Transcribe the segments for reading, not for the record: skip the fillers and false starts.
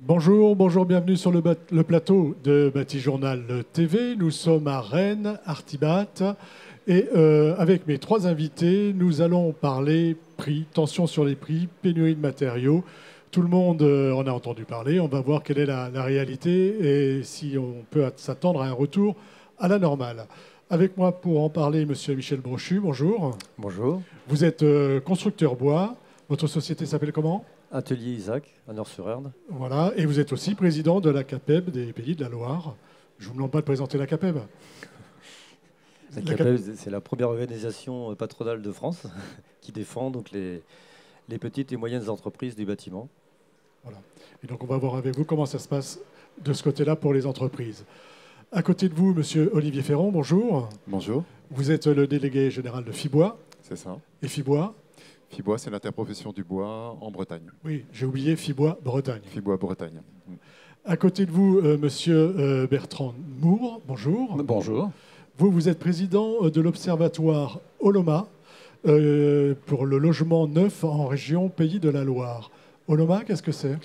Bonjour, bonjour, bienvenue sur le plateau de Batijournal TV. Nous sommes à Rennes, Artibat, et avec mes trois invités, nous allons parler prix, tension sur les prix, pénurie de matériaux. Tout le monde en a entendu parler. On va voir quelle est la réalité et si on peut s'attendre à un retour à la normale. Avec moi pour en parler, Monsieur Michel Brochu, bonjour. Bonjour. Vous êtes constructeur bois. Votre société s'appelle comment ? Atelier Isaac, à Nord-sur-Erdre. Voilà, et vous êtes aussi président de la CAPEB des Pays de la Loire. Je ne vous demande pas de présenter la CAPEB. La CAPEB, c'est la première organisation patronale de France qui défend donc les petites et moyennes entreprises du bâtiment. Voilà. Et donc on va voir avec vous comment ça se passe de ce côté-là pour les entreprises. À côté de vous, Monsieur Olivier Ferron, bonjour. Bonjour. Vous êtes le délégué général de FIBOIS. C'est ça. Et FIBOIS ? FIBOIS, c'est l'interprofession du bois en Bretagne. Oui, j'ai oublié FIBOIS Bretagne. FIBOIS Bretagne. À côté de vous, Monsieur Bertrand Moore, bonjour. Bonjour. Vous êtes président de l'Observatoire Oloma pour le logement neuf en région Pays de la Loire. Oloma, qu'est-ce que c'est ?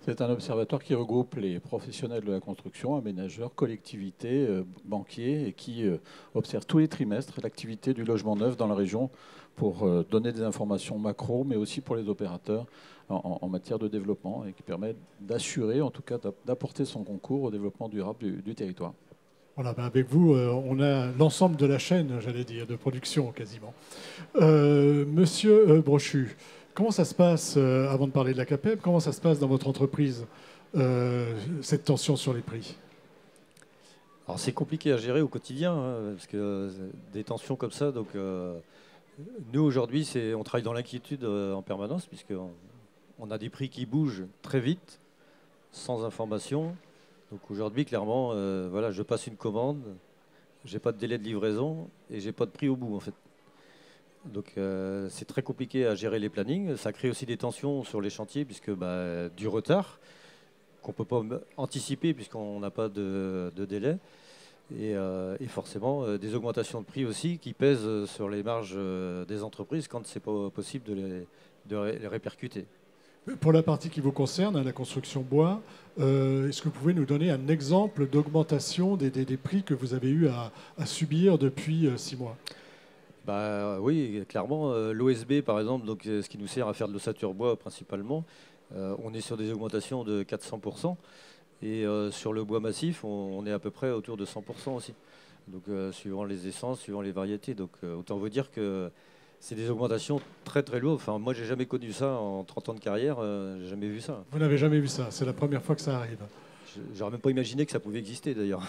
C'est un observatoire qui regroupe les professionnels de la construction, aménageurs, collectivités, banquiers, et qui observe tous les trimestres l'activité du logement neuf dans la région pour donner des informations macro, mais aussi pour les opérateurs en matière de développement, et qui permet d'assurer, en tout cas d'apporter son concours au développement durable du territoire. Voilà, avec vous, on a l'ensemble de la chaîne, j'allais dire, de production quasiment. Monsieur Brochu, comment ça se passe, avant de parler de la CAPEB, comment ça se passe dans votre entreprise, cette tension sur les prix ? Alors c'est compliqué à gérer au quotidien, hein, parce que des tensions comme ça, donc nous aujourd'hui, on travaille dans l'inquiétude en permanence, puisqu'on a des prix qui bougent très vite, sans information. Donc aujourd'hui, clairement, voilà, je passe une commande, j'ai pas de délai de livraison et j'ai pas de prix au bout en fait. Donc c'est très compliqué à gérer les plannings. Ça crée aussi des tensions sur les chantiers puisque du retard qu'on peut pas anticiper puisqu'on n'a pas de délai et forcément des augmentations de prix aussi qui pèsent sur les marges des entreprises quand c'est pas possible de les répercuter. Pour la partie qui vous concerne, la construction bois, est-ce que vous pouvez nous donner un exemple d'augmentation des prix que vous avez eu à subir depuis 6 mois ? Oui, clairement. L'OSB, par exemple, donc, ce qui nous sert à faire de l'ossature bois principalement, on est sur des augmentations de 400%. Et sur le bois massif, on est à peu près autour de 100% aussi. Donc, suivant les essences, suivant les variétés. Donc, autant vous dire que c'est des augmentations très très lourdes. Enfin, moi, j'ai jamais connu ça en 30 ans de carrière. J'ai jamais vu ça. Vous n'avez jamais vu ça. C'est la première fois que ça arrive. J'aurais même pas imaginé que ça pouvait exister d'ailleurs.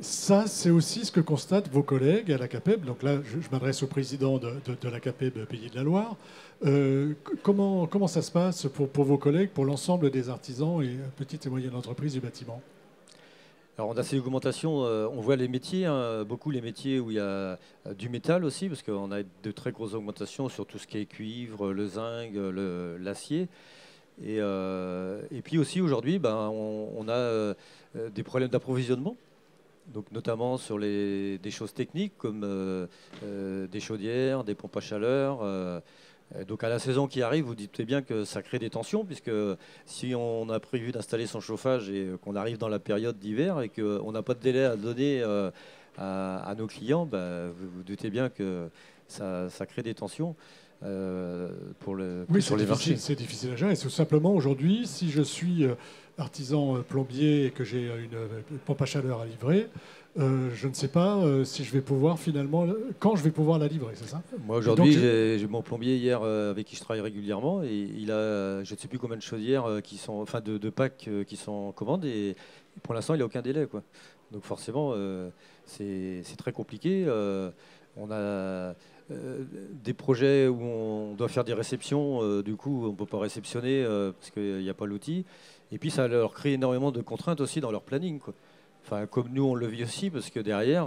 Ça, c'est aussi ce que constatent vos collègues à la CAPEB. Donc là, je m'adresse au président de la CAPEB Pays de la Loire. Comment ça se passe pour vos collègues, pour l'ensemble des artisans et petites et moyennes entreprises du bâtiment ? Alors on a ces augmentations, on voit les métiers, hein, beaucoup les métiers où il y a du métal aussi, parce qu'on a de très grosses augmentations sur tout ce qui est cuivre, le zinc, l'acier. Et puis aussi aujourd'hui, on a des problèmes d'approvisionnement. Donc notamment sur des choses techniques comme des chaudières, des pompes à chaleur. Donc à la saison qui arrive, vous dites bien que ça crée des tensions, puisque si on a prévu d'installer son chauffage et qu'on arrive dans la période d'hiver et qu'on n'a pas de délai à donner à nos clients, vous doutez bien que ça crée des tensions. Sur les marchés. C'est difficile à gérer. C'est tout simplement aujourd'hui, si je suis artisan plombier et que j'ai une pompe à chaleur à livrer, je ne sais pas si je vais pouvoir finalement, quand je vais pouvoir la livrer, c'est ça ? Moi aujourd'hui, j'ai mon plombier hier avec qui je travaille régulièrement et il a, je ne sais plus combien de chaudières de packs qui sont en commande et pour l'instant il n'a aucun délai, quoi. Donc forcément, c'est très compliqué. On a des projets où on doit faire des réceptions, du coup on ne peut pas réceptionner parce qu'il n'y a pas l'outil. Et puis ça leur crée énormément de contraintes aussi dans leur planning, quoi. Enfin, comme nous on le vit aussi, parce que derrière,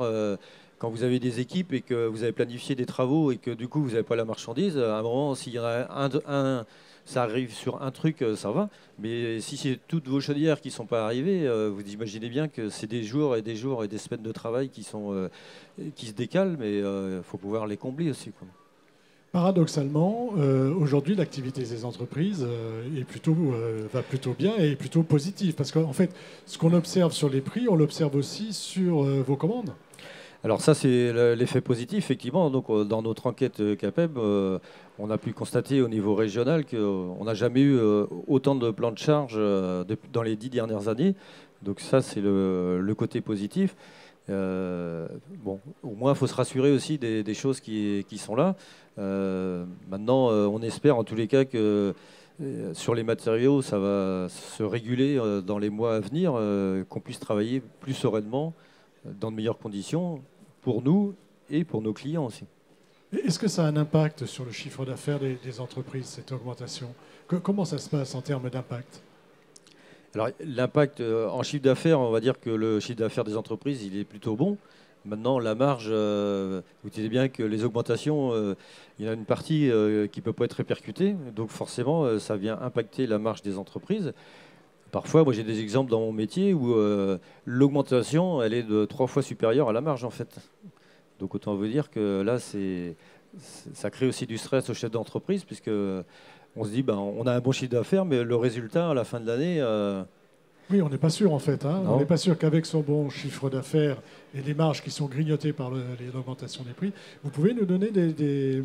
quand vous avez des équipes et que vous avez planifié des travaux et que du coup vous n'avez pas la marchandise, à un moment s'il y en a ça arrive sur un truc, ça va. Mais si c'est toutes vos chaudières qui ne sont pas arrivées, vous imaginez bien que c'est des jours et des jours et des semaines de travail qui se décalent, mais il faut pouvoir les combler aussi, quoi. Paradoxalement, aujourd'hui, l'activité des entreprises va plutôt bien et est plutôt positive. Parce qu'en fait, ce qu'on observe sur les prix, on l'observe aussi sur vos commandes. Alors ça, c'est l'effet positif, effectivement. Donc, dans notre enquête CAPEB, on a pu constater au niveau régional qu'on n'a jamais eu autant de plans de charge dans les 10 dernières années. Donc ça, c'est le côté positif. Bon, au moins, il faut se rassurer aussi des choses qui sont là. Maintenant, on espère en tous les cas que sur les matériaux, ça va se réguler dans les mois à venir, qu'on puisse travailler plus sereinement, dans de meilleures conditions, pour nous et pour nos clients aussi. Est-ce que ça a un impact sur le chiffre d'affaires des entreprises, cette augmentation? Comment ça se passe en termes d'impact? Alors, l'impact en chiffre d'affaires, on va dire que le chiffre d'affaires des entreprises, il est plutôt bon. Maintenant, la marge, vous savez bien que les augmentations, il y en a une partie qui ne peut pas être répercutée. Donc forcément, ça vient impacter la marge des entreprises. Parfois, moi j'ai des exemples dans mon métier où l'augmentation, elle est de 3 fois supérieure à la marge en fait. Donc autant vous dire que là, ça crée aussi du stress au chef d'entreprise puisque on se dit, ben, on a un bon chiffre d'affaires, mais le résultat à la fin de l'année... Oui, on n'est pas sûr en fait. Hein. Non. On n'est pas sûr qu'avec son bon chiffre d'affaires et les marges qui sont grignotées par l'augmentation des prix, vous pouvez nous donner des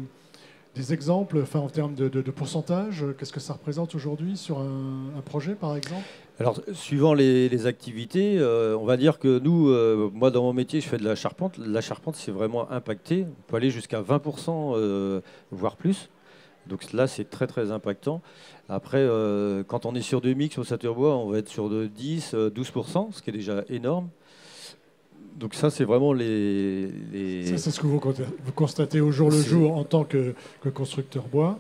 exemples, enfin, en termes de pourcentage, qu'est-ce que ça représente aujourd'hui sur un projet, par exemple? Alors, suivant les activités, on va dire que nous, moi dans mon métier, je fais de la charpente. La charpente, c'est vraiment impacté. On peut aller jusqu'à 20%, voire plus. Donc là, c'est très très impactant. Après, quand on est sur du mix au Saturbois, on va être sur de 10, 12%, ce qui est déjà énorme. Donc ça, c'est vraiment Ça, c'est ce que vous constatez au jour le jour en tant que constructeur bois.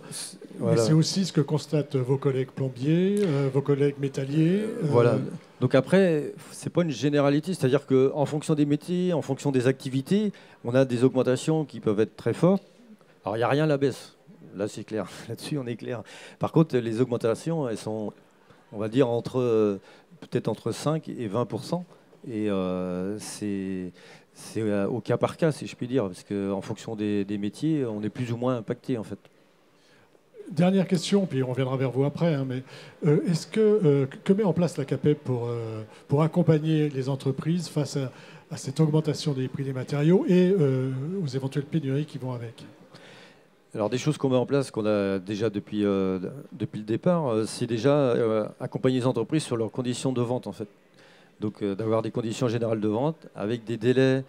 Voilà. Mais c'est aussi ce que constatent vos collègues plombiers, vos collègues métalliers. Voilà. Donc après, c'est pas une généralité, c'est-à-dire qu'en fonction des métiers, en fonction des activités, on a des augmentations qui peuvent être très fortes. Alors il n'y a rien à la baisse. Là, c'est clair. Là-dessus, on est clair. Par contre, les augmentations, elles sont, on va dire, peut-être entre 5 et 20%. Et c'est au cas par cas, si je puis dire, parce qu'en fonction des métiers, on est plus ou moins impacté, en fait. Dernière question, puis on reviendra vers vous après. Hein, mais est-ce que met en place la CAPEB pour accompagner les entreprises face à cette augmentation des prix des matériaux et aux éventuelles pénuries qui vont avec? Alors des choses qu'on met en place, qu'on a déjà depuis le départ, c'est déjà accompagner les entreprises sur leurs conditions de vente en fait. Donc d'avoir des conditions générales de vente avec des délais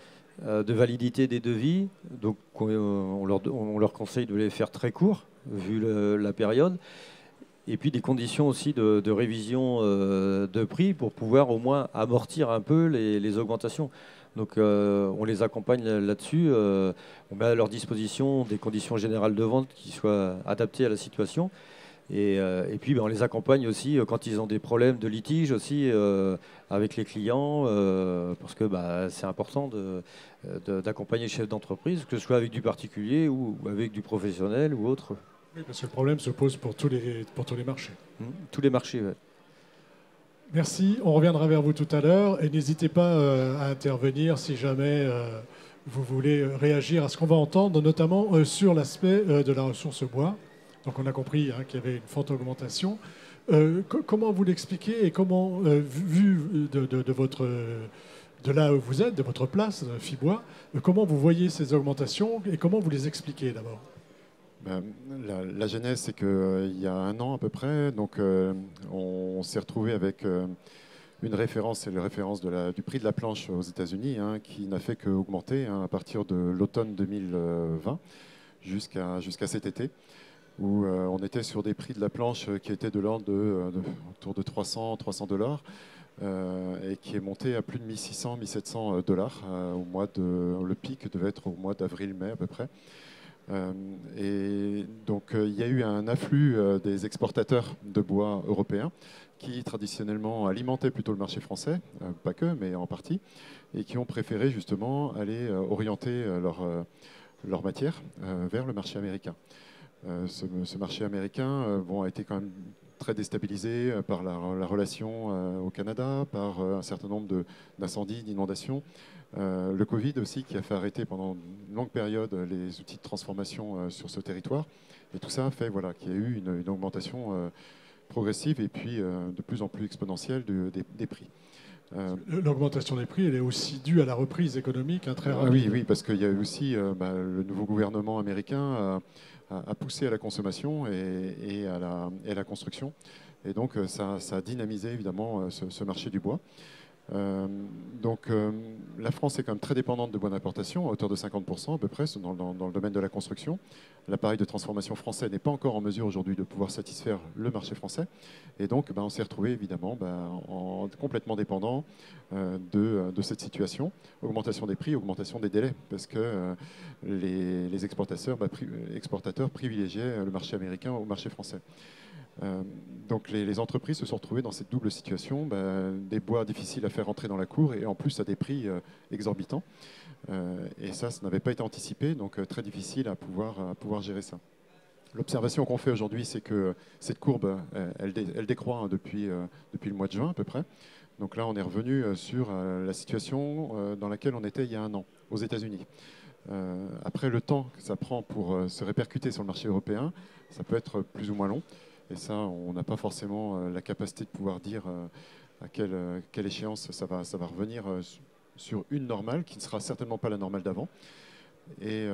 de validité des devis. Donc on leur conseille de les faire très courts vu la période. Et puis des conditions aussi de révision de prix pour pouvoir au moins amortir un peu les augmentations. Donc on les accompagne là-dessus, on met à leur disposition des conditions générales de vente qui soient adaptées à la situation. Et puis on les accompagne aussi quand ils ont des problèmes de litige aussi avec les clients, parce que c'est important d'accompagner les chefs d'entreprise, que ce soit avec du particulier ou avec du professionnel ou autre. Oui, parce que le problème se pose pour tous les marchés. Tous les marchés, ouais. Merci, on reviendra vers vous tout à l'heure et n'hésitez pas à intervenir si jamais vous voulez réagir à ce qu'on va entendre, notamment sur l'aspect de la ressource bois. Donc on a compris qu'il y avait une forte augmentation. Comment vous l'expliquez et comment, vu de là où vous êtes, de votre place, Fibois, comment vous voyez ces augmentations et comment vous les expliquez d'abord? La genèse, c'est qu'il y a 1 an à peu près, donc on s'est retrouvé avec une référence, c'est la référence du prix de la planche aux États-Unis, qui n'a fait qu'augmenter à partir de l'automne 2020 jusqu'à cet été, où on était sur des prix de la planche qui étaient de l'ordre autour de 300 $, et qui est monté à plus de 1600 $, 1700 $. Le pic devait être au mois d'avril-mai à peu près. Et donc il y a eu un afflux des exportateurs de bois européens qui traditionnellement alimentaient plutôt le marché français, pas que, mais en partie, et qui ont préféré justement aller orienter leur matière vers le marché américain. Ce marché américain a été quand même très déstabilisé par la relation au Canada, par un certain nombre d'incendies, d'inondations. Le Covid aussi qui a fait arrêter pendant une longue période les outils de transformation sur ce territoire. Et tout ça a fait qu'il y a eu une augmentation progressive et puis de plus en plus exponentielle des prix. L'augmentation des prix, elle est aussi due à la reprise économique très rapide. Oui, parce qu'il y a eu aussi le nouveau gouvernement américain a poussé à la consommation et à la construction. Et donc ça a dynamisé évidemment ce marché du bois. La France est quand même très dépendante de bois d'importation, à hauteur de 50% à peu près dans le domaine de la construction. L'appareil de transformation français n'est pas encore en mesure aujourd'hui de pouvoir satisfaire le marché français. Et donc on s'est retrouvé évidemment complètement dépendant de cette situation. Augmentation des prix, augmentation des délais, parce que les exportateurs privilégiaient le marché américain au marché français. Donc les entreprises se sont retrouvées dans cette double situation, des bois difficiles à faire rentrer dans la cour et en plus à des prix exorbitants. Et ça n'avait pas été anticipé, donc très difficile à pouvoir gérer ça. L'observation qu'on fait aujourd'hui, c'est que cette courbe, elle décroît depuis le mois de juin à peu près. Donc là, on est revenu sur la situation dans laquelle on était il y a un an, aux États-Unis. Après, le temps que ça prend pour se répercuter sur le marché européen, ça peut être plus ou moins long. Et ça, on n'a pas forcément la capacité de pouvoir dire à quelle échéance ça va revenir sur une normale, qui ne sera certainement pas la normale d'avant. Et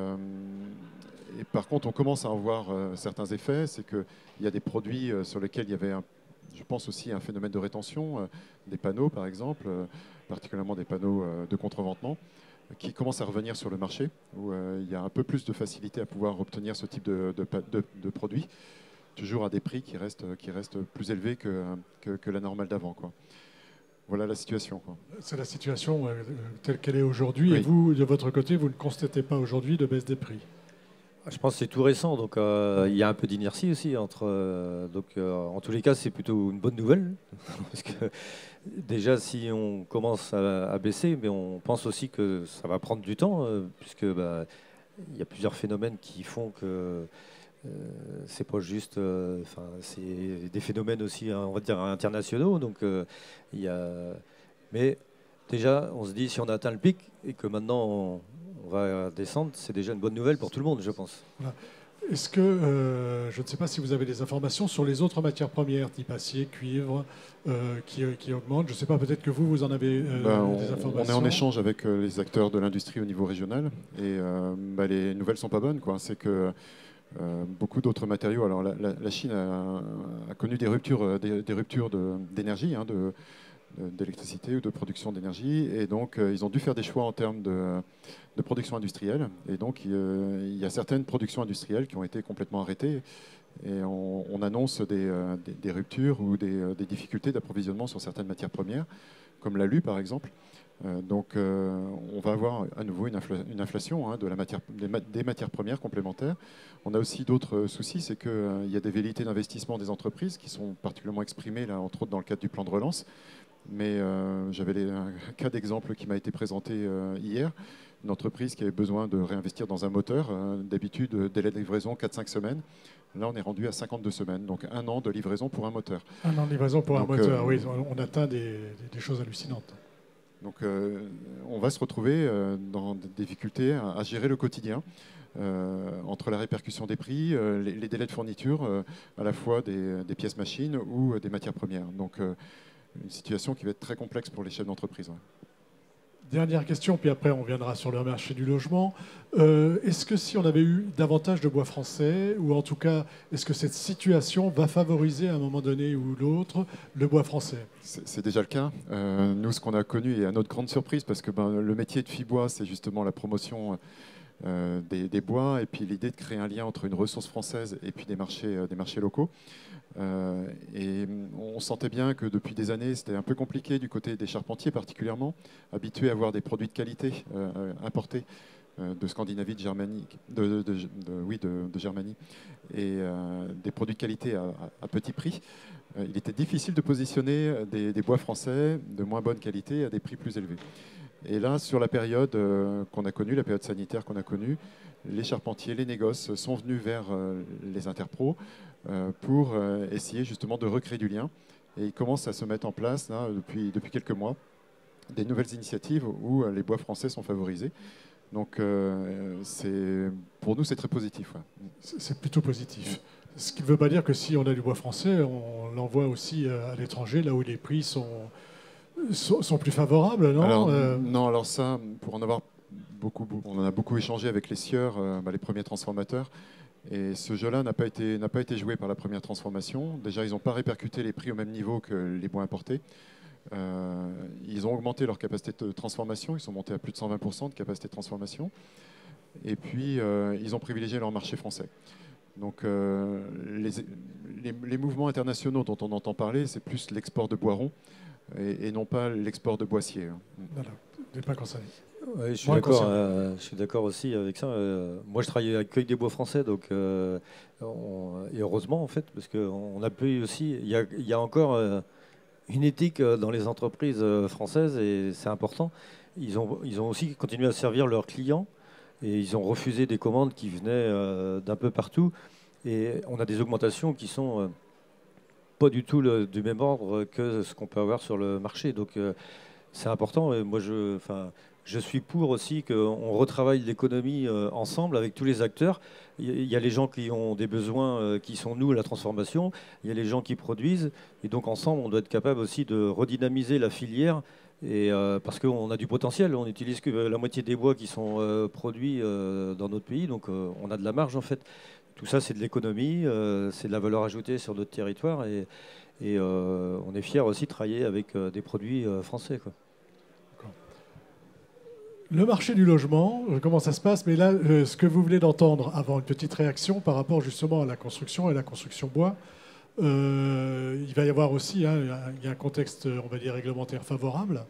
par contre, on commence à en voir certains effets. C'est qu'il y a des produits sur lesquels il y avait, je pense aussi, un phénomène de rétention, des panneaux par exemple, particulièrement des panneaux de contreventement, qui commencent à revenir sur le marché, où il y a un peu plus de facilité à pouvoir obtenir ce type de produits, toujours à des prix qui restent plus élevés que la normale d'avant, quoi. Voilà la situation, quoi. C'est la situation telle qu'elle est aujourd'hui. Oui. Et vous, de votre côté, vous ne constatez pas aujourd'hui de baisse des prix? Je pense que c'est tout récent, donc il y a un peu d'inertie aussi. En tous les cas, c'est plutôt une bonne nouvelle. Parce que déjà, si on commence à baisser, mais on pense aussi que ça va prendre du temps, puisque il y a plusieurs phénomènes qui font que c'est pas juste, c'est des phénomènes aussi, on va dire, internationaux. Donc, mais déjà, on se dit, si on a atteint le pic et que maintenant on va descendre, c'est déjà une bonne nouvelle pour tout le monde, je pense. Voilà. Est-ce que, je ne sais pas si vous avez des informations sur les autres matières premières, type acier, cuivre, qui augmentent. Je ne sais pas, peut-être que vous en avez des informations. On est en échange avec les acteurs de l'industrie au niveau régional et les nouvelles ne sont pas bonnes, quoi. C'est que beaucoup d'autres matériaux. Alors la Chine a connu des ruptures d'énergie, d'électricité ou de production d'énergie, et donc ils ont dû faire des choix en termes de production industrielle. Et donc il y a certaines productions industrielles qui ont été complètement arrêtées, et on annonce des ruptures ou des difficultés d'approvisionnement sur certaines matières premières, comme l'alu par exemple. Donc on va avoir à nouveau une inflation des matières premières complémentaires. On a aussi d'autres soucis, c'est qu'il y a des velléités d'investissement des entreprises qui sont particulièrement exprimées, là, entre autres dans le cadre du plan de relance. Mais j'avais un cas d'exemple qui m'a été présenté hier, une entreprise qui avait besoin de réinvestir dans un moteur. D'habitude, délai de livraison 4-5 semaines. Là, on est rendu à 52 semaines, donc 1 an de livraison pour un moteur. 1 an de livraison pour un moteur, oui, on atteint des choses hallucinantes. Donc on va se retrouver dans des difficultés à gérer le quotidien, entre la répercussion des prix, les délais de fourniture, à la fois des pièces machines ou des matières premières. Donc une situation qui va être très complexe pour les chefs d'entreprise. Ouais. Dernière question, puis après on viendra sur le marché du logement. Est-ce que si on avait eu davantage de bois français, ou en tout cas, est-ce que cette situation va favoriser à un moment donné ou l'autre le bois français? C'est déjà le cas. Nous, ce qu'on a connu, et à notre grande surprise, parce que le métier de FIBois, c'est justement la promotion des bois, et puis l'idée de créer un lien entre une ressource française et puis des marchés locaux. Et on sentait bien que depuis des années, c'était un peu compliqué du côté des charpentiers particulièrement, habitués à avoir des produits de qualité importés de Scandinavie, de Germanie, de Germanie, et des produits de qualité à petit prix. Il était difficile de positionner des bois français de moins bonne qualité à des prix plus élevés. Et là, sur la période qu'on a connue, la période sanitaire qu'on a connue, les charpentiers, les négoces sont venus vers les interpros pour essayer justement de recréer du lien. Et il commence à se mettre en place là, depuis quelques mois des nouvelles initiatives où les bois français sont favorisés. Donc pour nous, c'est très positif. Ouais. C'est plutôt positif. Ce qui ne veut pas dire que si on a du bois français, on l'envoie aussi à l'étranger, là où les prix sont plus favorables, non? Non, alors ça, pour en avoir on en a beaucoup échangé avec les sieurs, les premiers transformateurs. Et ce jeu-là n'a pas été joué par la première transformation. Déjà, ils n'ont pas répercuté les prix au même niveau que les bois importés. Ils ont augmenté leur capacité de transformation. Ils sont montés à plus de 120% de capacité de transformation. Et puis, ils ont privilégié leur marché français. Donc, les mouvements internationaux dont on entend parler, c'est plus l'export de bois rond et non pas l'export de boissier. Voilà, n'est pas concerné. Ouais, je suis d'accord aussi avec ça. Moi, je travaille avec des bois français, donc et heureusement en fait, parce qu'on a pu aussi. Il y a encore une éthique dans les entreprises françaises et c'est important. Ils ont aussi continué à servir leurs clients et ils ont refusé des commandes qui venaient d'un peu partout. Et on a des augmentations qui sont pas du tout du même ordre que ce qu'on peut avoir sur le marché. Donc c'est important. Et moi, je suis pour aussi qu'on retravaille l'économie ensemble avec tous les acteurs. Il y a les gens qui ont des besoins qui sont nous, la transformation. Il y a les gens qui produisent. Et donc ensemble, on doit être capable aussi de redynamiser la filière. Et, parce qu'on a du potentiel. On n'utilise que la moitié des bois qui sont produits dans notre pays. Donc on a de la marge en fait. Tout ça, c'est de l'économie, c'est de la valeur ajoutée sur notre territoire. Et on est fiers aussi de travailler avec des produits français, quoi. Le marché du logement, comment ça se passe? Mais là, ce que vous venez d'entendre avant, une petite réaction par rapport justement à la construction et la construction bois, il va y avoir aussi il y a un contexte, on va dire, réglementaire favorable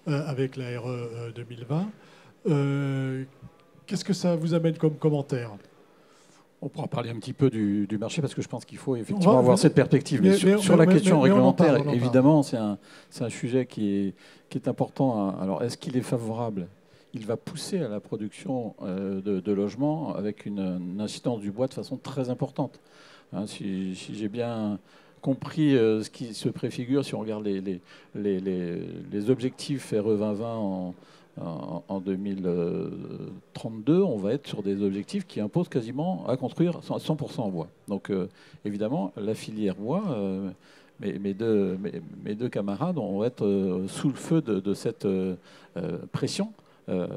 avec la RE 2020. Qu'est-ce que ça vous amène comme commentaire? On pourra parler un petit peu du marché parce que je pense qu'il faut effectivement avoir cette perspective. Mais sur la question on réglementaire, en parle. évidemment, c'est un sujet qui est important. Alors, est-ce qu'il est favorable? Il va pousser à la production de logements avec une incidence du bois de façon très importante. Hein, si j'ai bien compris ce qui se préfigure, si on regarde les objectifs RE 2020 en 2032, on va être sur des objectifs qui imposent quasiment à construire 100% en bois. Donc évidemment, la filière bois, mes deux camarades vont être sous le feu de cette pression.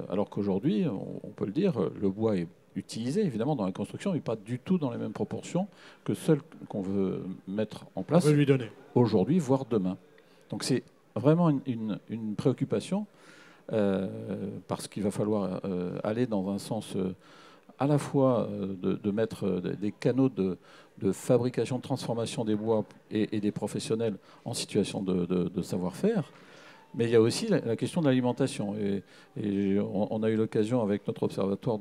Alors qu'aujourd'hui, on peut le dire, le bois est utilisé évidemment dans la construction, mais pas du tout dans les mêmes proportions que celles qu'on veut mettre en place aujourd'hui, voire demain. Donc c'est vraiment une préoccupation parce qu'il va falloir aller dans un sens à la fois de mettre des canaux de fabrication, de transformation des bois et des professionnels en situation de savoir-faire. Mais il y a aussi la question de l'alimentation. Et on a eu l'occasion avec notre observatoire,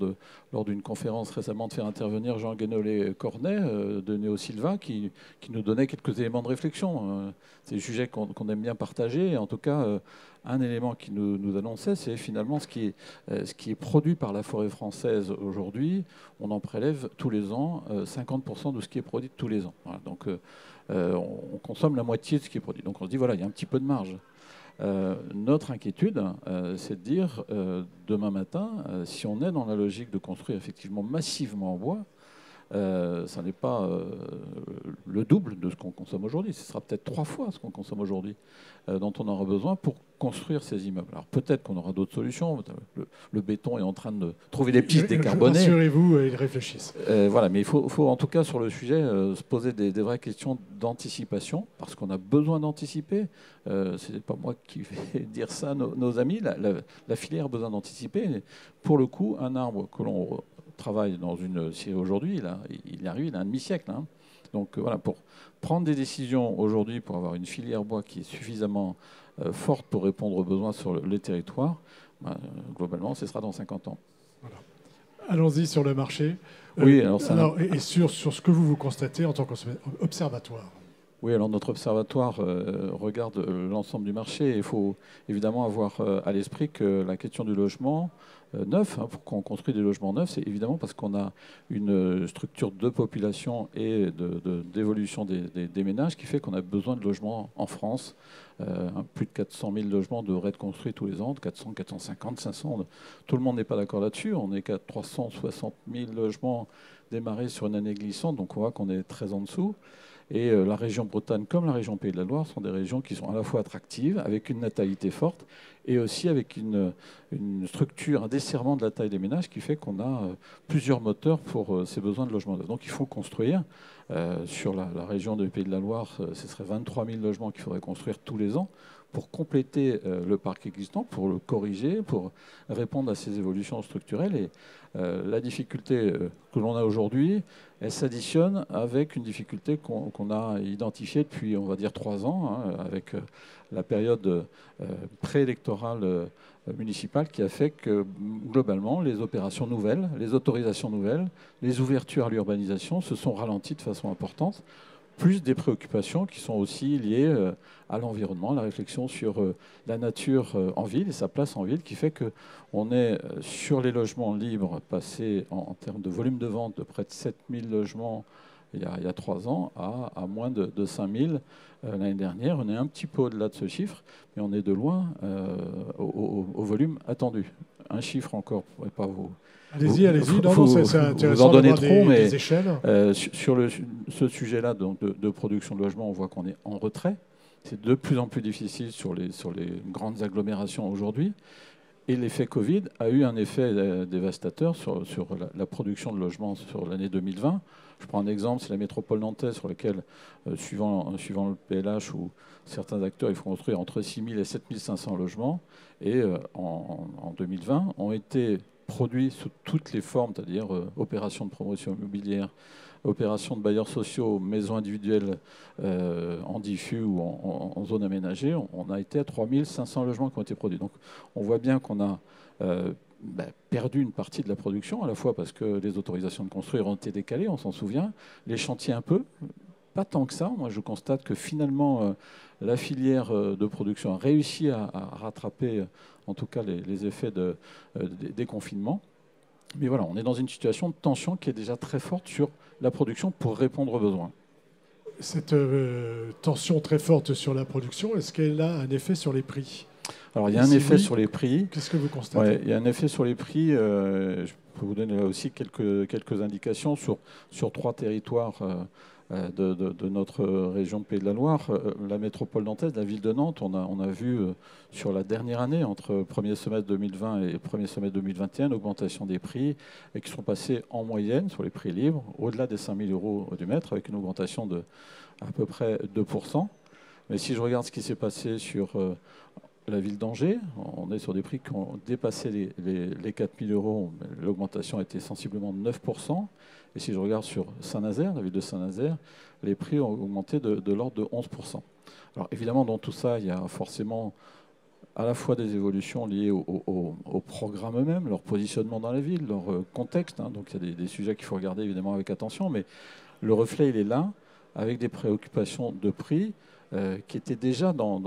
lors d'une conférence récemment, de faire intervenir Jean Guénolé-Cornet de Néo-Silva qui nous donnait quelques éléments de réflexion. C'est des sujets qu'on aime bien partager. Et en tout cas, un élément qui nous annonçait, c'est finalement ce qui est produit par la forêt française aujourd'hui. On en prélève tous les ans 50% de ce qui est produit tous les ans. Voilà. Donc on consomme la moitié de ce qui est produit. Donc on se dit, voilà, il y a un petit peu de marge. Notre inquiétude, c'est de dire demain matin, si on est dans la logique de construire effectivement massivement en bois, ça n'est pas le double de ce qu'on consomme aujourd'hui. Ce sera peut-être 3 fois ce qu'on consomme aujourd'hui dont on aura besoin pour construire ces immeubles. Alors peut-être qu'on aura d'autres solutions. Le béton est en train de trouver des pistes décarbonées. Rassurez-vous, ils réfléchissent. Voilà, mais il faut en tout cas sur le sujet se poser des vraies questions d'anticipation, parce qu'on a besoin d'anticiper. Ce n'est pas moi qui vais dire ça, nos amis. La filière a besoin d'anticiper. Pour le coup, un arbre que l'on travaille dans une scierie aujourd'hui, il arrive, il a un demi-siècle. Hein. Donc voilà, pour prendre des décisions aujourd'hui, pour avoir une filière bois qui est suffisamment forte pour répondre aux besoins sur les territoires, globalement, ce sera dans 50 ans. Voilà. Allons-y sur le marché. Oui, et sur ce que vous constatez en tant qu'observatoire. Oui, alors notre observatoire regarde l'ensemble du marché. Il faut évidemment avoir à l'esprit que la question du logement neuf, hein, pour qu'on construise des logements neufs, c'est évidemment parce qu'on a une structure de population et d'évolution des ménages qui fait qu'on a besoin de logements en France. Plus de 400 000 logements devraient être construits tous les ans, 400, 450, 500. Tout le monde n'est pas d'accord là-dessus. On est qu'à 360 000 logements démarrés sur une année glissante, donc on voit qu'on est très en dessous. Et la région Bretagne comme la région Pays de la Loire sont des régions qui sont à la fois attractives, avec une natalité forte, et aussi avec une structure, un desserrement de la taille des ménages qui fait qu'on a plusieurs moteurs pour ces besoins de logement neuf. Donc il faut construire. Sur la région du Pays de la Loire, ce serait 23 000 logements qu'il faudrait construire tous les ans pour compléter le parc existant, pour le corriger, pour répondre à ces évolutions structurelles. Et la difficulté que l'on a aujourd'hui, elle s'additionne avec une difficulté qu'on a identifiée depuis, on va dire, 3 ans, hein, avec la période préélectorale municipale qui a fait que, globalement, les opérations nouvelles, les autorisations nouvelles, les ouvertures à l'urbanisation se sont ralenties de façon importante, plus des préoccupations qui sont aussi liées à l'environnement, la réflexion sur la nature en ville et sa place en ville, qui fait qu'on est sur les logements libres passés en termes de volume de vente de près de 7 000 logements il y a 3 ans à moins de 5 000 l'année dernière. On est un petit peu au-delà de ce chiffre, mais on est de loin au volume attendu. Un chiffre encore, je ne pourrais pas vous... Allez-y. Non, c'est intéressant vous en donner d'avoir trop, mais des échelles. sur ce sujet-là de production de logement, on voit qu'on est en retrait. C'est de plus en plus difficile sur les grandes agglomérations aujourd'hui. Et l'effet Covid a eu un effet dévastateur sur la production de logements sur l'année 2020. Je prends un exemple, c'est la métropole nantaise sur laquelle, suivant le PLH, où certains acteurs il faut construire entre 6 000 et 7 500 logements. Et en 2020, ont été produits sous toutes les formes, c'est-à-dire opérations de promotion immobilière, opérations de bailleurs sociaux, maisons individuelles en diffus ou en zone aménagée. On a été à 3 500 logements qui ont été produits. Donc on voit bien qu'on a perdu une partie de la production, à la fois parce que les autorisations de construire ont été décalées, on s'en souvient, les chantiers un peu, pas tant que ça. Moi je constate que finalement la filière de production a réussi à rattraper en tout cas les effets des confinements. Mais voilà, on est dans une situation de tension qui est déjà très forte sur la production pour répondre aux besoins. Cette tension très forte sur la production, est-ce qu'elle a un effet sur les prix ? Alors il y a un effet sur les prix. Qu'est-ce que vous constatez ? Ouais, il y a un effet sur les prix. Je peux vous donner là aussi quelques indications sur 3 territoires de notre région de Pays de la Loire. La métropole nantaise, la ville de Nantes, on a vu sur la dernière année, entre premier semestre 2020 et premier semestre 2021, une augmentation des prix qui sont passés en moyenne sur les prix libres au-delà des 5 000 euros du mètre, avec une augmentation de à peu près 2%. Mais si je regarde ce qui s'est passé sur la ville d'Angers, on est sur des prix qui ont dépassé les 4 000 euros. L'augmentation a été sensiblement de 9%. Et si je regarde sur Saint-Nazaire, la ville de Saint-Nazaire, les prix ont augmenté de l'ordre de 11%. Alors évidemment, dans tout ça, il y a forcément à la fois des évolutions liées au programme eux-mêmes, leur positionnement dans la ville, leur contexte. Hein. Donc il y a des sujets qu'il faut regarder évidemment avec attention. Mais le reflet, il est là, avec des préoccupations de prix qui étaient déjà dans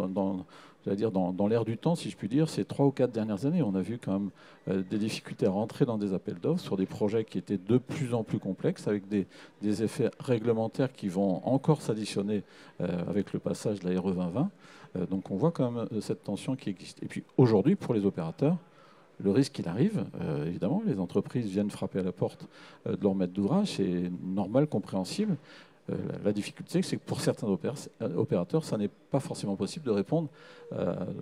l'air du temps, si je puis dire, ces 3 ou 4 dernières années. On a vu quand même des difficultés à rentrer dans des appels d'offres sur des projets qui étaient de plus en plus complexes, avec des effets réglementaires qui vont encore s'additionner avec le passage de la RE 2020. Donc on voit quand même cette tension qui existe. Et puis aujourd'hui, pour les opérateurs, le risque qu'il arrive, évidemment, les entreprises viennent frapper à la porte de leur maître d'ouvrage, c'est normal, compréhensible. La difficulté, c'est que pour certains opérateurs, ça n'est pas forcément possible de répondre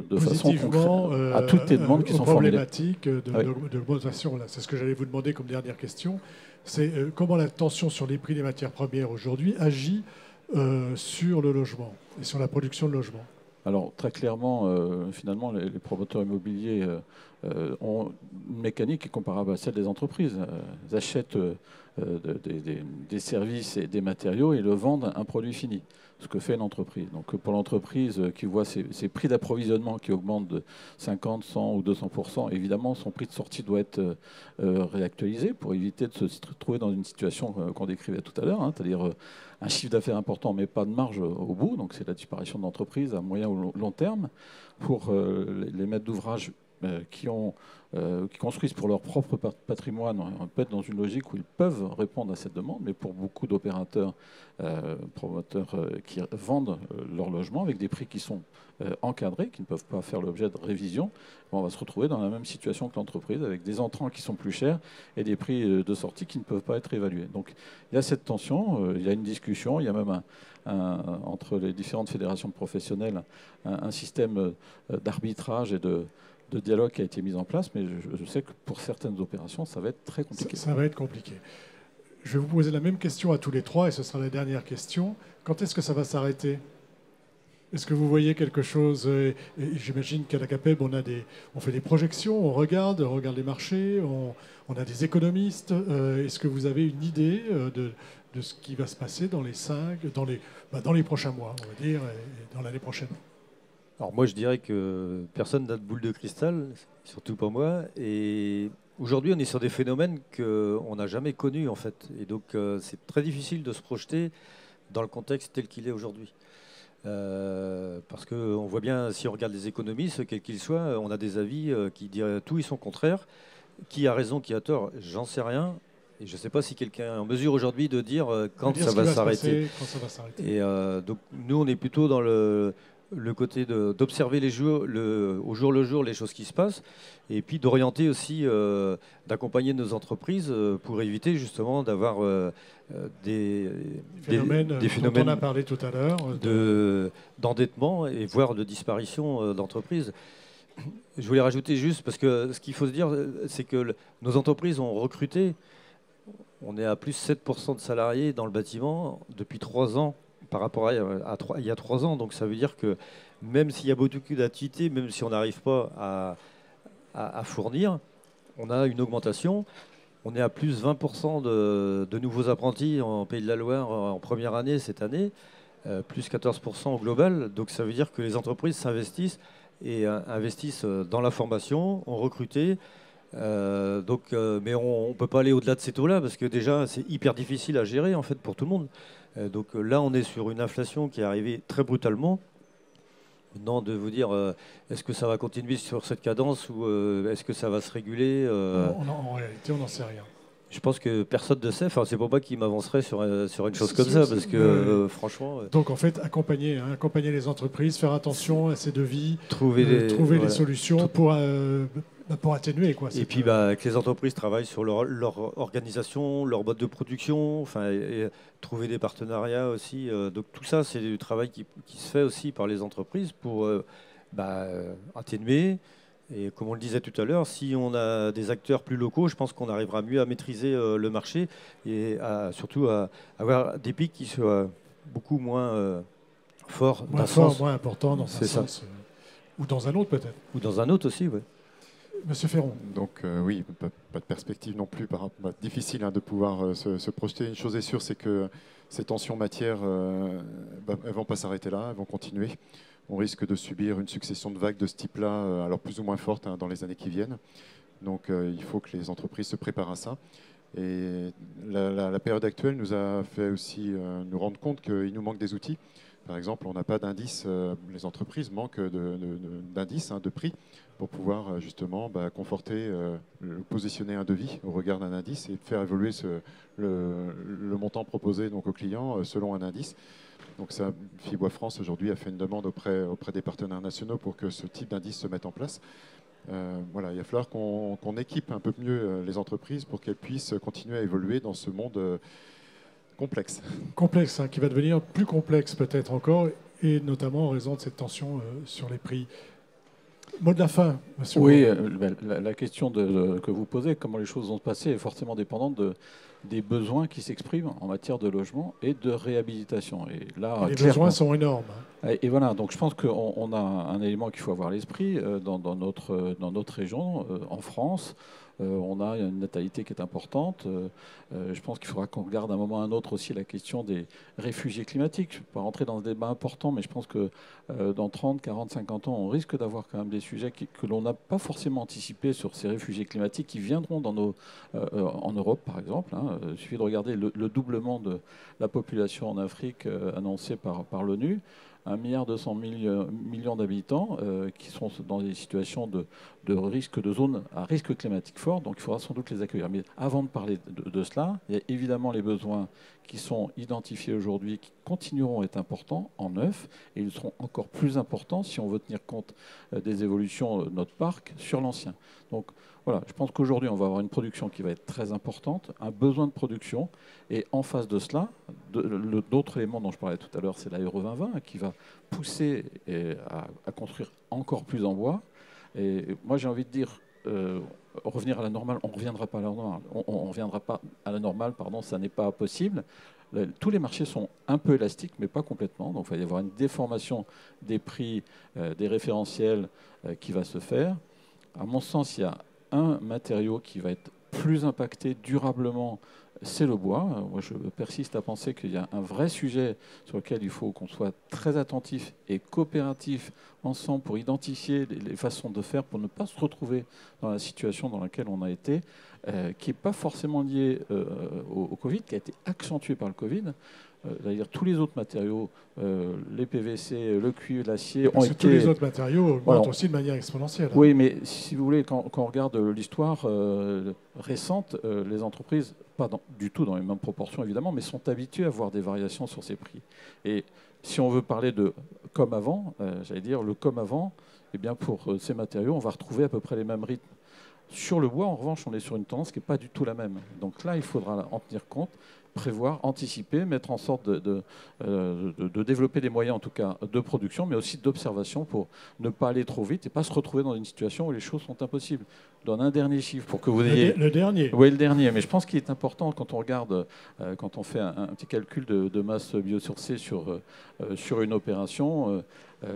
de façon concrète à toutes les demandes qui sont formulées. Problématique de l'augmentation, c'est ce que j'allais vous demander comme dernière question. C'est comment la tension sur les prix des matières premières aujourd'hui agit sur le logement et sur la production de logements. Alors très clairement, finalement, les promoteurs immobiliers ont une mécanique qui est comparable à celle des entreprises. Ils achètent des services et des matériaux et le vendent un produit fini, ce que fait l'entreprise. Donc pour l'entreprise qui voit ses prix d'approvisionnement qui augmentent de 50, 100 ou 200%, évidemment son prix de sortie doit être réactualisé pour éviter de se trouver dans une situation qu'on décrivait tout à l'heure, hein, c'est-à-dire un chiffre d'affaires important mais pas de marge au bout, donc c'est la disparition de l'entreprise à moyen ou long terme. Pour les maîtres d'ouvrage qui construisent pour leur propre patrimoine, on peut être dans une logique où ils peuvent répondre à cette demande, mais pour beaucoup d'opérateurs, promoteurs qui vendent leur logement avec des prix qui sont encadrés, qui ne peuvent pas faire l'objet de révision, on va se retrouver dans la même situation que l'entreprise, avec des entrants qui sont plus chers et des prix de sortie qui ne peuvent pas être évalués. Donc il y a cette tension, il y a une discussion, il y a même entre les différentes fédérations professionnelles un système d'arbitrage et de dialogue qui a été mis en place, mais je sais que pour certaines opérations, ça va être très compliqué. Ça va être compliqué. Je vais vous poser la même question à tous les trois, et ce sera la dernière question. Quand est-ce que ça va s'arrêter ? Est-ce que vous voyez quelque chose ? Et j'imagine qu'à la CAPEB, on fait des projections, on regarde les marchés, on a des économistes. Est-ce que vous avez une idée de ce qui va se passer dans les prochains mois, on va dire, et dans l'année prochaine ? Alors moi, je dirais que personne n'a de boule de cristal, surtout pas moi. Et aujourd'hui, on est sur des phénomènes qu'on n'a jamais connus, en fait. Et donc, c'est très difficile de se projeter dans le contexte tel qu'il est aujourd'hui. Parce qu'on voit bien, si on regarde les économistes, quels qu'ils soient, on a des avis qui disent tout et son contraire. Qui a raison, qui a tort, j'en sais rien. Et je ne sais pas si quelqu'un est en mesure aujourd'hui de dire quand ça va s'arrêter. Et donc, nous, on est plutôt dans le côté d'observer les jours, au jour le jour les choses qui se passent, et puis d'orienter aussi, d'accompagner nos entreprises pour éviter justement d'avoir des phénomènes dont on a parlé tout à l'heure, d'endettement et voire de disparition d'entreprises. Je voulais rajouter juste, parce que ce qu'il faut se dire, c'est que nos entreprises ont recruté, on est à plus 7% de salariés dans le bâtiment depuis 3 ans, par rapport à il y a 3 ans. Donc ça veut dire que même s'il y a beaucoup d'activités, même si on n'arrive pas à fournir, on a une augmentation. On est à plus 20% de nouveaux apprentis en Pays de la Loire en première année cette année, plus 14% au global. Donc ça veut dire que les entreprises s'investissent et investissent dans la formation, ont recruté. Mais on ne peut pas aller au-delà de ces taux-là parce que déjà c'est hyper difficile à gérer en fait pour tout le monde. Donc là, on est sur une inflation qui est arrivée très brutalement. Maintenant, de vous dire, est-ce que ça va continuer sur cette cadence ou est-ce que ça va se réguler En réalité, on n'en sait rien. Je pense que personne ne sait. Enfin, c'est pour moi qui m'avancerait sur une chose comme ça, parce que franchement... Donc en fait, accompagner les entreprises, faire attention à ces devis, trouver voilà, des solutions pour atténuer. Et puis que les entreprises travaillent sur leur organisation, leur mode de production, et trouver des partenariats aussi. Donc tout ça, c'est du travail qui se fait aussi par les entreprises pour atténuer. Et comme on le disait tout à l'heure, si on a des acteurs plus locaux, je pense qu'on arrivera mieux à maîtriser le marché et surtout à avoir des pics qui soient beaucoup moins forts. Moins importants dans un sens. Ou dans un autre peut-être. Ou dans un autre aussi, oui. Monsieur Ferron. Donc oui, pas de perspective non plus. Difficile de pouvoir se projeter. Une chose est sûre, c'est que ces tensions matières, elles ne vont pas s'arrêter là, elles vont continuer. On risque de subir une succession de vagues de ce type-là, alors plus ou moins fortes dans les années qui viennent. Donc il faut que les entreprises se préparent à ça. Et la période actuelle nous a fait aussi nous rendre compte qu'il nous manque des outils. Par exemple, on n'a pas d'indice, les entreprises manquent d'indices, de prix, pour pouvoir justement conforter, positionner un devis au regard d'un indice et faire évoluer le montant proposé donc, aux clients selon un indice. Donc ça, Fibois France aujourd'hui a fait une demande auprès des partenaires nationaux pour que ce type d'indice se mette en place. Il va falloir qu'on équipe un peu mieux les entreprises pour qu'elles puissent continuer à évoluer dans ce monde complexe. Complexe, qui va devenir plus complexe peut-être encore, et notamment en raison de cette tension sur les prix. Mot de la fin, monsieur. Oui, la question que vous posez, comment les choses vont se passer, est forcément dépendante de des besoins qui s'expriment en matière de logement et de réhabilitation. Et là, les besoins sont énormes. Et voilà, donc je pense qu'on a un élément qu'il faut avoir à l'esprit dans notre région, en France. On a une natalité qui est importante. Je pense qu'il faudra qu'on regarde à un moment ou à un autre aussi la question des réfugiés climatiques. Je ne vais pas rentrer dans ce débat important, mais je pense que dans 30, 40, 50 ans, on risque d'avoir quand même des sujets que l'on n'a pas forcément anticipés sur ces réfugiés climatiques qui viendront en Europe, par exemple. Il suffit de regarder le doublement de la population en Afrique annoncé par l'ONU. 1,2 milliard d'habitants qui sont dans des situations de risque, de zones à risque climatique fort, donc il faudra sans doute les accueillir. Mais avant de parler de cela, il y a évidemment les besoins qui sont identifiés aujourd'hui, qui continueront à être importants en neuf, et ils seront encore plus importants si on veut tenir compte des évolutions de notre parc sur l'ancien. Donc voilà, je pense qu'aujourd'hui, on va avoir une production qui va être très importante, un besoin de production, et en face de cela, d'autres éléments dont je parlais tout à l'heure, c'est l'Aéro 2020 qui va pousser à construire encore plus en bois. Et moi, j'ai envie de dire, revenir à la normale, on ne reviendra pas à la normale. On reviendra pas à la normale, pardon, ça n'est pas possible. Tous les marchés sont un peu élastiques, mais pas complètement. Donc, il va y avoir une déformation des prix, des référentiels qui va se faire. À mon sens, il y a un matériau qui va être plus impacté durablement, c'est le bois. Moi, je persiste à penser qu'il y a un vrai sujet sur lequel il faut qu'on soit très attentif et coopératif ensemble pour identifier les façons de faire pour ne pas se retrouver dans la situation dans laquelle on a été, qui n'est pas forcément liée au Covid, qui a été accentuée par le Covid. C'est-à-dire tous les autres matériaux, les PVC, le cuivre, l'acier, ont été... tous les autres matériaux augmentent aussi de manière exponentielle. Oui, mais si vous voulez, quand on regarde l'histoire récente, les entreprises, pas du tout dans les mêmes proportions évidemment, mais sont habituées à voir des variations sur ces prix. Et si on veut parler de comme avant, j'allais dire le comme avant, eh bien pour ces matériaux, on va retrouver à peu près les mêmes rythmes. Sur le bois, en revanche, on est sur une tendance qui n'est pas du tout la même. Donc là, il faudra en tenir compte, prévoir, anticiper, mettre en sorte de développer des moyens, en tout cas, de production, mais aussi d'observation pour ne pas aller trop vite et pas se retrouver dans une situation où les choses sont impossibles. Je donne un dernier chiffre pour que vous ayez... Le dernier. Oui, le dernier. Mais je pense qu'il est important quand on regarde, quand on fait un petit calcul de masse biosourcée sur une opération.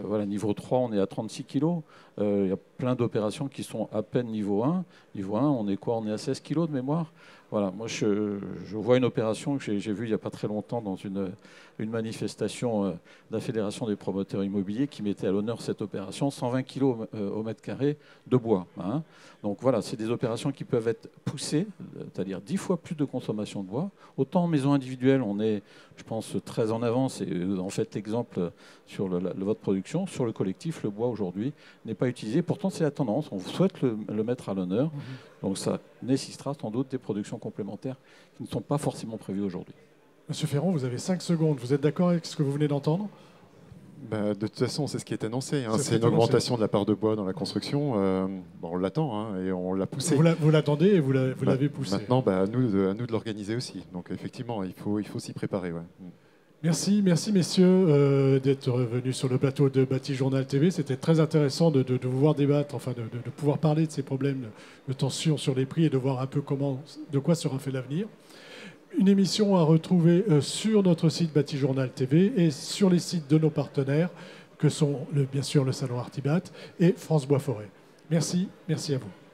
Voilà, niveau 3, on est à 36 kg. Il y a plein d'opérations qui sont à peine niveau 1. Niveau 1, on est quoi? On est à 16 kg de mémoire. Voilà, moi je vois une opération que j'ai vue il n'y a pas très longtemps dans une manifestation de la Fédération des promoteurs immobiliers qui mettait à l'honneur cette opération, 120 kg au mètre carré de bois. Donc voilà, c'est des opérations qui peuvent être poussées, c'est-à-dire 10 fois plus de consommation de bois. Autant en maison individuelle, on est, je pense, très en avance, et en fait l'exemple sur votre production. Sur le collectif, le bois aujourd'hui n'est pas utilisé. Pourtant, c'est la tendance, on souhaite le mettre à l'honneur. Donc ça nécessitera sans doute des productions complémentaires qui ne sont pas forcément prévues aujourd'hui. Monsieur Ferrand, vous avez 5 secondes. Vous êtes d'accord avec ce que vous venez d'entendre? De toute façon, c'est ce qui est annoncé. C'est une augmentation de la part de bois dans la construction. On l'attend et on l'a poussé. Vous l'attendez et vous l'avez poussé. Maintenant, à nous de l'organiser aussi. Donc effectivement, il faut s'y préparer. Ouais. Merci messieurs d'être venus sur le plateau de Bâti Journal TV. C'était très intéressant de vous voir débattre, enfin de pouvoir parler de ces problèmes de tension sur les prix et de voir un peu de quoi sera fait l'avenir. Une émission à retrouver sur notre site Bâti Journal TV et sur les sites de nos partenaires que sont bien sûr le Salon Artibat et France Bois Forêt. Merci à vous.